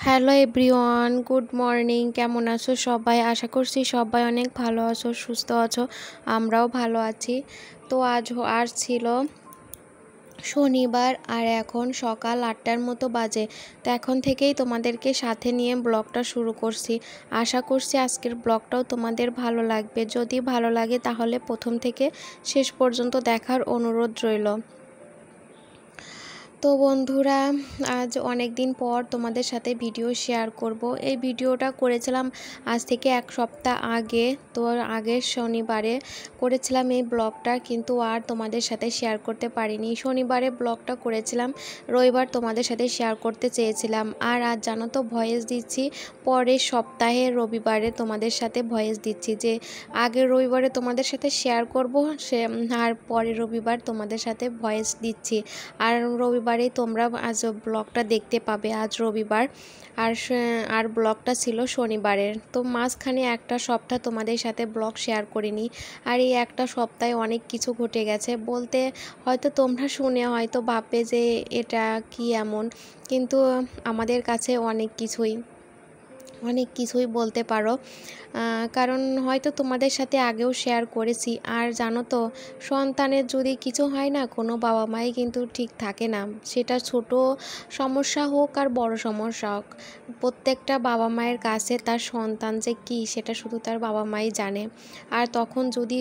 Hello everyone, good morning. কেমন আছো সবাই? আশা করছি সবাই অনেক ভালো আছো, সুস্থ আছো। আমরাও ভালো আছি। তো আজ ছিল শনিবার আর এখন সকাল 8টার মতো বাজে। তো এখন থেকেই তোমাদেরকে সাথে নিয়ে ব্লগটা শুরু করছি। আশা করছি আজকের ব্লগটাও তোমাদের ভালো লাগবে। যদি ভালো লাগে তাহলে প্রথম থেকে শেষ পর্যন্ত দেখার অনুরোধ রইল। তো বন্ধুরা, আজ অনেক দিন পর তোমাদের সাথে ভিডিও শেয়ার করব। এই ভিডিওটা করেছিলাম আজ থেকে এক সপ্তাহ আগে। তো আগের শনিবারে করেছিলাম এই ব্লগটা, কিন্তু আর তোমাদের সাথে শেয়ার করতে পারিনি। শনিবারে ব্লগটা করেছিলাম, রবিবার তোমাদের সাথে শেয়ার করতে চেয়েছিলাম। আর আজ জানো তো ভয়েস দিচ্ছি পরের সপ্তাহে রবিবারে তোমাদের সাথে ভয়েস দিচ্ছি, যে আগের রবিবারে তোমাদের সাথে শেয়ার করব সে, আর পরের রবিবার তোমাদের সাথে ভয়েস দিচ্ছি। আর রবিবারেই তোমরা আজ ব্লগটা দেখতে পাবে। আজ রবিবার আর ব্লগটা ছিল শনিবারের। তো মাঝখানে একটা সপ্তাহ তোমাদের সাথে ব্লগ শেয়ার করিনি। আর এই একটা সপ্তাহে অনেক কিছু ঘটে গেছে, বলতে হয়তো তোমরা শুনে হয়তো ভাববে যে এটা কি এমন, কিন্তু আমাদের কাছে অনেক কিছুই বলতে পারো। কারণ হয়তো তোমাদের সাথে আগেও শেয়ার করেছি। আর জানো তো, সন্তানের যদি কিছু হয় না, কোনো বাবা মাই কিন্তু ঠিক থাকে না। সেটা ছোট সমস্যা হোক আর বড় সমস্যা হোক, প্রত্যেকটা বাবা মায়ের কাছে তার সন্তান যে কী সেটা শুধু তার বাবা মাই জানে। আর তখন যদি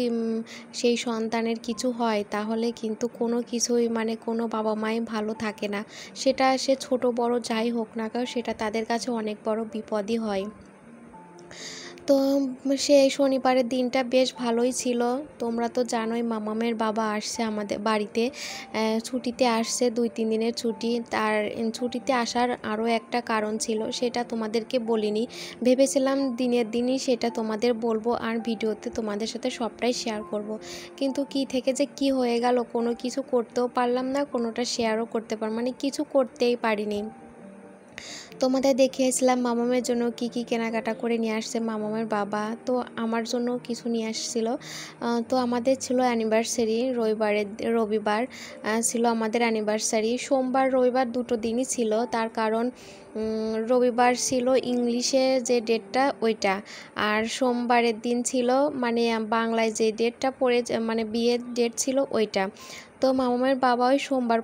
সেই সন্তানের কিছু হয়, তাহলে কিন্তু কোনো কিছুই কোনো বাবা মাই ভালো থাকে না। সেটা সে ছোট বড় যাই হোক না কেন, সেটা তাদের কাছে অনেক বড় বিপদই হয়। তো সেই শনিবারের দিনটা বেশ ভালোই ছিল। তোমরা তো জানোই মামামের বাবা আসছে আমাদের বাড়িতে, ছুটিতে আসছে, 2-3 দিনের ছুটি। তার ছুটিতে আসার আরও একটা কারণ ছিল, সেটা তোমাদেরকে বলিনি। ভেবেছিলাম দিনের দিনই সেটা তোমাদের বলবো আর ভিডিওতে তোমাদের সাথে সবটাই শেয়ার করব। কিন্তু কি থেকে যে কি হয়ে গেল, কোনো কিছু করতেও পারলাম না, কোনোটা শেয়ারও করতে কিছু করতেই পারিনি। তোমাদের দেখিয়েছিলাম মামামের জন্য কি কি কেনাকাটা করে নিয়ে আসছে মামামের বাবা। তো আমার জন্য কিছু নিয়ে আসছিল। তো আমাদের ছিল অ্যানিভার্সারি, রবিবার ছিল আমাদের অ্যানিভার্সারি। সোমবার রবিবার দুটো দিনই ছিল, তার কারণ রবিবার ছিল ইংলিশে যে ডেটটা ওইটা, আর সোমবারের দিন ছিল বাংলায় যে ডেটটা পড়ে বিয়ের ডেট ছিল ওইটা। তো মামামের বাবা ওই সোমবার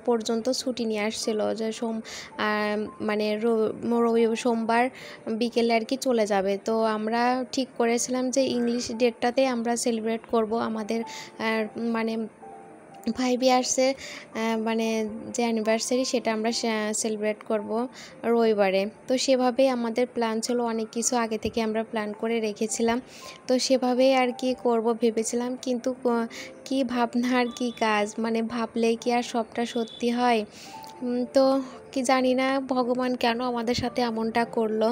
পর্যন্ত ছুটি নিয়ে আসছিল, যে সোমবার বিকেলে আর কি চলে যাবে। তো আমরা ঠিক করেছিলাম যে ইংলিশ ডেটটাতে আমরা সেলিব্রেট করব আমাদের ভাইবি আসছে যে অ্যানিভার্সারি, সেটা আমরা সেলিব্রেট করব রবিবারে। তো সেভাবেই আমাদের প্ল্যান ছিল, অনেক কিছু আগে থেকে আমরা প্ল্যান করে রেখেছিলাম। তো সেভাবেই আর কি করব ভেবেছিলাম, কিন্তু কি ভাবনা আর কি কাজ, ভাবলেই কি আর সবটা সত্যি হয়? তো কি জানি না ভগবান কেন আমাদের সাথে এমনটা করলো।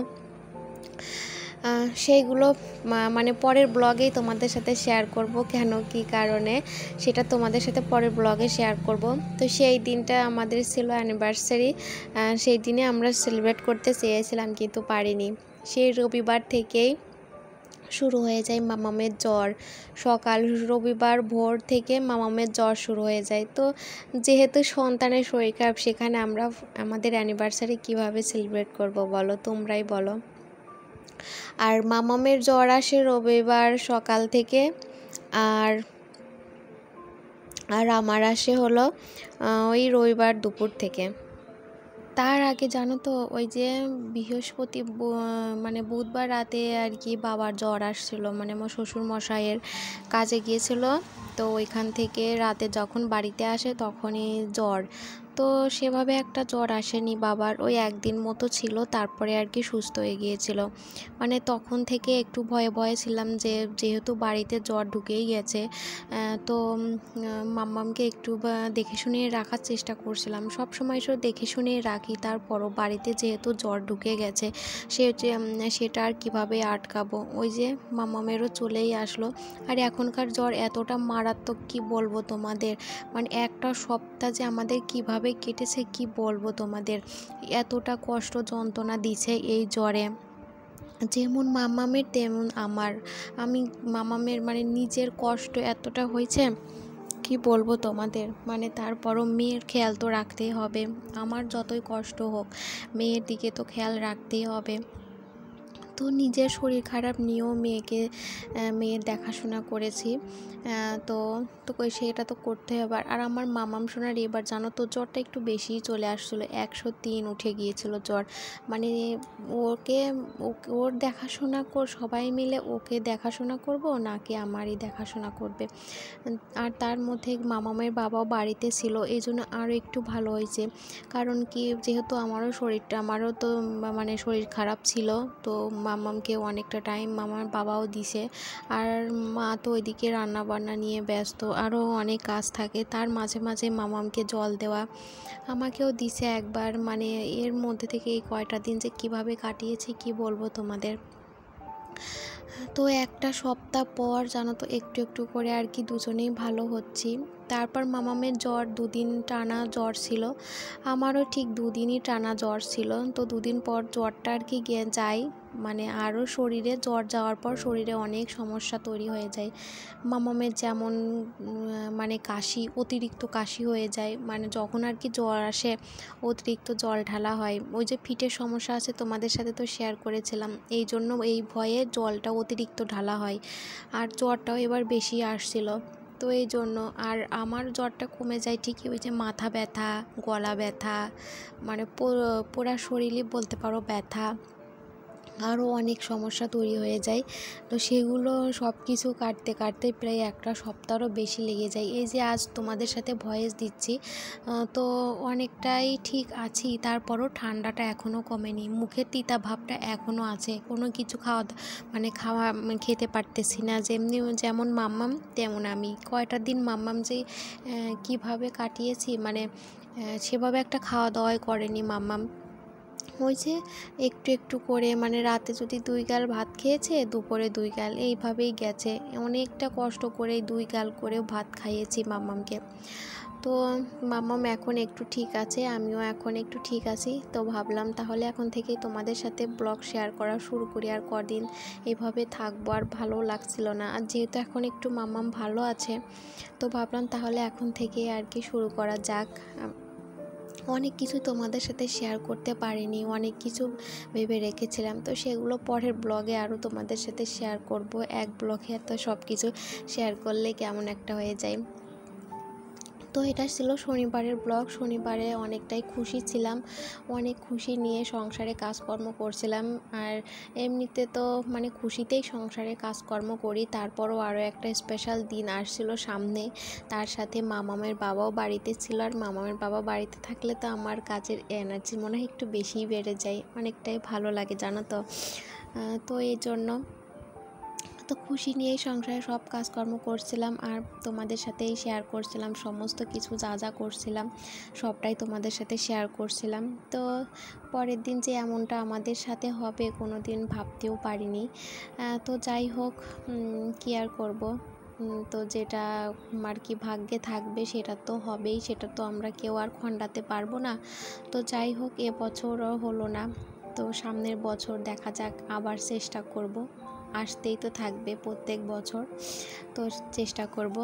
সেইগুলো পরের ব্লগেই তোমাদের সাথে শেয়ার করব, কেন কি কারণে সেটা তোমাদের সাথে পরের ব্লগে শেয়ার করব। তো সেই দিনটা আমাদের ছিল অ্যানিভার্সারি, সেই দিনে আমরা সেলিব্রেট করতে চেয়েছিলাম কিন্তু পারিনি। সেই রবিবার থেকেই শুরু হয়ে যায় মামামের জ্বর। রবিবার ভোর থেকে মামামের জ্বর শুরু হয়ে যায়। তো যেহেতু সন্তানের শরীর খারাপ, সেখানে আমরা আমাদের অ্যানিভার্সারি কিভাবে সেলিব্রেট করব বলো, তোমরাই বলো। আর মামামের জ্বর আসে রবিবার সকাল থেকে, আর আমার আসে হলো ওই রবিবার দুপুর থেকে। তার আগে জানো তো, ওই যে বুধবার রাতে আর কি বাবার জ্বর আসছিল, আমার শ্বশুর মশাইয়ের কাজে গিয়েছিল। তো ওইখান থেকে রাতে যখন বাড়িতে আসে তখনই জ্বর। তো সেভাবে একটা জ্বর আসেনি বাবার, ওই একদিন মতো ছিল, তারপরে আর কি সুস্থ হয়ে গিয়েছিল। তখন থেকে একটু ভয়ে ভয়ে ছিলাম, যেহেতু বাড়িতে জ্বর ঢুকেই গেছে। তো মাম্মামকে একটু দেখে শুনে রাখার চেষ্টা করছিলাম, সব সময় দেখে শুনে রাখি, তারপরও বাড়িতে যেহেতু জ্বর ঢুকে গেছে সেটা আর কীভাবে আটকাবো। ওই যে মাম্মামেরও চলেই আসলো। আর এখনকার জ্বর এতটা মারাত্মক, কি বলবো তোমাদের, একটা সপ্তাহ যে আমাদের কিভাবে কেটেছে কি বলবো তোমাদের, এতটা কষ্ট যন্ত্রণা দিছে এই জ্বরে। যেমন মাম্মামের তেমন আমি মাম্মামের নিজের কষ্ট এতটা হয়েছে, কি বলবো তোমাদের, মানে তারপরও মেয়ের খেয়াল তো রাখতেই হবে। আমার যতই কষ্ট হোক মেয়ের দিকে তো খেয়াল রাখতেই হবে। তো নিজের শরীর খারাপ নিয়েও মেয়ের দেখাশোনা করেছি। তো তো সেটা তো করতে হবে। আর আমার মামাম সোনার এবার জানো তো জ্বরটা একটু বেশিই চলে আসছিলো, 103 উঠে গিয়েছিল জ্বর। মানে ওকে ওর দেখাশোনা সবাই মিলে ওকে দেখাশোনা করব নাকি আমারই দেখাশোনা করবে। আর তার মধ্যে মামামের বাবাও বাড়িতে ছিল, এই জন্য আরও একটু ভালো হয়েছে। কারণ কি, যেহেতু আমারও তো মানে শরীর খারাপ ছিল, তো মামামকে অনেকটা টাইম মামার বাবাও দিছে। আর মা তো ওইদিকে রান্না বান্না নিয়ে ব্যস্ত, আরও অনেক কাজ থাকে। তার মাঝে মাঝে মামামকে জল দেওয়া আমাকেও দিছে একবার। মানে এর মধ্যে থেকে এই কয়টা দিন যে কিভাবে কাটিয়েছি কি বলবো তোমাদের। তো একটা সপ্তাহ পর জানো তো একটু একটু করে আর কি দুজনেই ভালো হচ্ছি। তারপর মামামের জ্বর 2 দিন টানা জ্বর ছিল, আমারও ঠিক 2 দিনই টানা জ্বর ছিল। তো 2 দিন পর জ্বরটা আর কি যায়, মানে আরও শরীরে জ্বর যাওয়ার পর শরীরে অনেক সমস্যা তৈরি হয়ে যায়। মামামের যেমন মানে কাশি, অতিরিক্ত কাশি হয়ে যায়, মানে যখন আর কি জ্বর আসে অতিরিক্ত জল ঢালা হয়। ওই যে ফিটের সমস্যা আছে তোমাদের সাথে তো শেয়ার করেছিলাম, এই জন্য এই ভয়ে জলটা অতিরিক্ত ঢালা হয়। আর জ্বরটাও এবার বেশি আসছিল, তো এই জন্য। আর আমার জ্বরটা কমে যায় ঠিকই, ওই যে মাথা ব্যথা, গলা ব্যথা, মানে পুরা শরীরই বলতে পারো ব্যথা, আরও অনেক সমস্যা তৈরি হয়ে যায়। তো সেগুলো সব কিছু কাটতে কাটতে প্রায় একটা সপ্তাহরও বেশি লেগে যায়। এই যে আজ তোমাদের সাথে ভয়েস দিচ্ছি, তো অনেকটাই ঠিক আছি, তারপরও ঠান্ডাটা এখনও কমেনি, মুখের তিতা ভাবটা এখনও আছে। কোনো কিছু খেতে পারতেছি না। যেমন মাম্মাম তেমন আমি। কয়টা দিন মাম্মাম যে কীভাবে কাটিয়েছি, মানে সেভাবে একটা খাওয়া দাওয়াই করেনি মাম্মাম। ওই যে একটু একটু করে, মানে রাতে যদি 2 গাল ভাত খেয়েছে, দুপুরে 2 গাল, এইভাবেই গেছে। অনেকটা কষ্ট করে 2 গাল করে ভাত খাইয়েছি মাম্মামকে। তো মাম্মাম এখন একটু ঠিক আছে, আমিও এখন একটু ঠিক আছি। তো ভাবলাম তাহলে এখন থেকেই তোমাদের সাথে ব্লগ শেয়ার করা শুরু করি। আর কদিন এভাবে থাকবো, আর ভালো লাগছিল না। আর যেহেতু এখন একটু মাম্মাম ভালো আছে, তো ভাবলাম তাহলে এখন থেকে আর কি শুরু করা যাক। অনেক কিছু তোমাদের সাথে শেয়ার করতে পারিনি, অনেক কিছু ভেবে রেখেছিলাম, তো সেগুলো পরের ব্লগে আরও তোমাদের সাথে শেয়ার করব। এক ব্লগে তো সব কিছু শেয়ার করলে কেমন একটা হয়ে যায়। তো এটা ছিল শনিবারের ব্লগ। শনিবারে অনেকটাই খুশি ছিলাম, অনেক খুশি নিয়ে সংসারে কাজকর্ম করছিলাম। আর এমনিতে তো মানে খুশিতেই সংসারে কাজকর্ম করি, তারপরও আরও একটা স্পেশাল দিন আসছিল সামনে। তার সাথে মামামের বাবাও বাড়িতে ছিল, আর মামামের বাবা বাড়িতে থাকলে তো আমার কাজের এনার্জি মনে হয় একটু বেশিই বেড়ে যায়, অনেকটাই ভালো লাগে জানো তো। তো এই জন্য তো খুশি নিয়েই সংসারে সব কাজকর্ম করছিলাম, আর তোমাদের সাথেই শেয়ার করছিলাম সমস্ত কিছু যা যা করছিলাম, সবটাই তোমাদের সাথে শেয়ার করছিলাম। তো পরের দিন যে এমনটা আমাদের সাথে হবে কোনো দিন ভাবতেও পারিনি। তো যাই হোক, কি আর করব। তো যেটা আর কি ভাগ্যে থাকবে সেটা তো হবেই, সেটা তো আমরা কেউ আর খণ্ডাতে পারবো না। তো যাই হোক, এবছরও হলো না, তো সামনের বছর দেখা যাক, আবার চেষ্টা করব। আসতেই তো থাকবে প্রত্যেক বছর, তো চেষ্টা করব।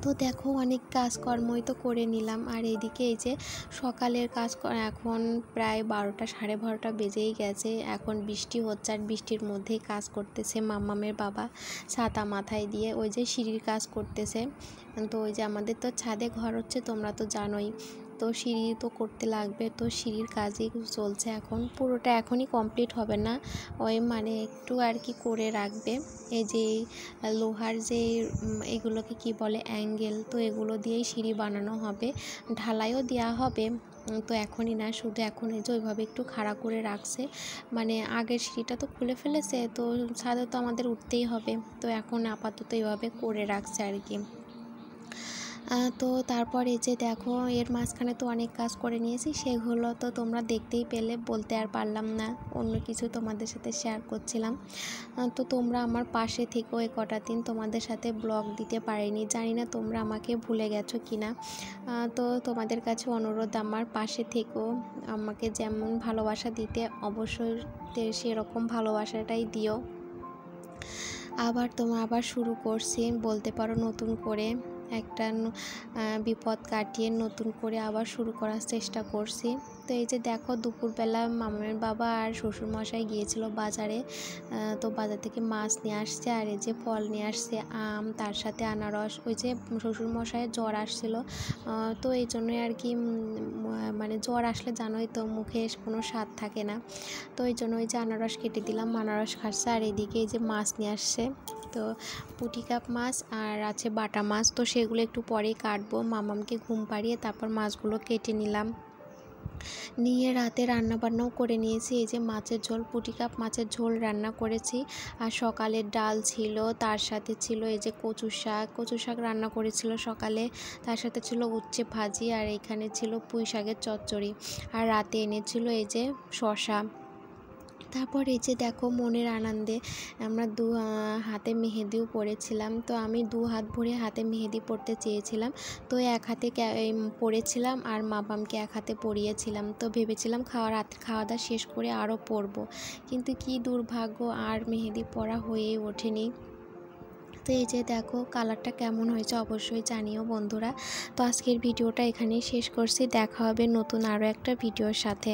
তো দেখো অনেক কাজকর্মই তো করে নিলাম। আর এইদিকে এই যে সকালের কাজ, এখন প্রায় 12টা 12:30 বেজেই গেছে। এখন বৃষ্টি হচ্ছে, আর বৃষ্টির মধ্যেই কাজ করতেছে মাম্মামের বাবা ছাতা মাথায় দিয়ে, ওই যে সিঁড়ির কাজ করতেছে। তো ওই যে আমাদের তো ছাদে ঘর হচ্ছে, তোমরা তো জানোই, তো সিঁড়ি তো করতে লাগবে, তো সিঁড়ির কাজই চলছে এখন। পুরোটা এখনই কমপ্লিট হবে না, ওই মানে একটু আর কি করে রাখবে। এই যে লোহার যে এগুলোকে কি বলে, অ্যাঙ্গেল, তো এগুলো দিয়েই সিঁড়ি বানানো হবে, ঢালাইও দেওয়া হবে। তো এখনই না, শুধু এখন এই যে ওইভাবে একটু খাড়া করে রাখছে, মানে আগের সিঁড়িটা তো খুলে ফেলেছে, তো ছাদে তো আমাদের উঠতেই হবে, তো এখন আপাতত এইভাবে করে রাখছে আর কি। তো তারপর এই যে দেখো এর মাঝখানে তো অনেক কাজ করে নিয়েছি, সেগুলো তো তোমরা দেখতেই পেলে, বলতে আর পারলাম না, অন্য কিছু তোমাদের সাথে শেয়ার করছিলাম। তো তোমরা আমার পাশে থেকেও এই কটা দিন তোমাদের সাথে ব্লগ দিতে পারিনি, জানি না তোমরা আমাকে ভুলে গেছো কি না। তো তোমাদের কাছে অনুরোধ, আমার পাশে থেকেও আমাকে যেমন ভালোবাসা দিতে অবশ্যই সেরকম ভালোবাসাটাই দিও। আবার শুরু করছি বলতে পারো নতুন করে। একটা বিপদ কাটিয়ে নতুন করে আবার শুরু করার চেষ্টা করছি। তো এই যে দেখো দুপুরবেলা মামার বাবা আর শ্বশুরমশাই গিয়েছিল বাজারে, তো বাজার থেকে মাছ নিয়ে আসছে আর এই যে ফল নিয়ে আসছে, আম, তার সাথে আনারস। ওই যে শ্বশুরমশাইয়ের জ্বর আসছিল, তো এই জন্যই আর কি মানে জ্বর আসলে জানোই তো মুখে কোনো স্বাদ থাকে না, তো এই জন্য ওই যে আনারস কেটে দিলাম, আনারস খাচ্ছে। আর এদিকে এই যে মাছ নিয়ে আসছে, তো পুঁটি কাপ মাছ আর আছে বাটা মাছ, তো সেগুলো একটু পরেই কাটবো। মামামকে ঘুম পাড়িয়ে তারপর মাছগুলো কেটে নিলাম, নিয়ে রাতে রান্নাবান্নাও করে নিয়েছি। এই যে মাছের ঝোল, পুঁটি কাপ মাছের ঝোল রান্না করেছি, আর সকালের ডাল ছিল, তার সাথে ছিল এই যে কচু শাক রান্না করেছিল সকালে, তার সাথে ছিল উচ্ছে ভাজি, আর এখানে ছিল পুঁই শাকের চচ্চড়ি, আর রাতে এনেছিল এই যে শসা। তারপর এই যে দেখো মনের আনন্দে আমরা হাতে মেহেদিও পরেছিলাম, তো আমি 2 হাত ভরে হাতে মেহেদি পরতে চেয়েছিলাম, তো এক হাতে পরেছিলাম আর মামামকে এক হাতে পরিয়েছিলাম। তো ভেবেছিলাম রাতের খাওয়া দাওয়া শেষ করে আরও পরবো, কিন্তু কি দুর্ভাগ্য, আর মেহেদি পরা হয়েই ওঠেনি। তো এই যে দেখো কালারটা কেমন হয়েছে অবশ্যই জানিও বন্ধুরা। তো আজকের ভিডিওটা এখানেই শেষ করছি, দেখা হবে নতুন আরও একটা ভিডিওর সাথে।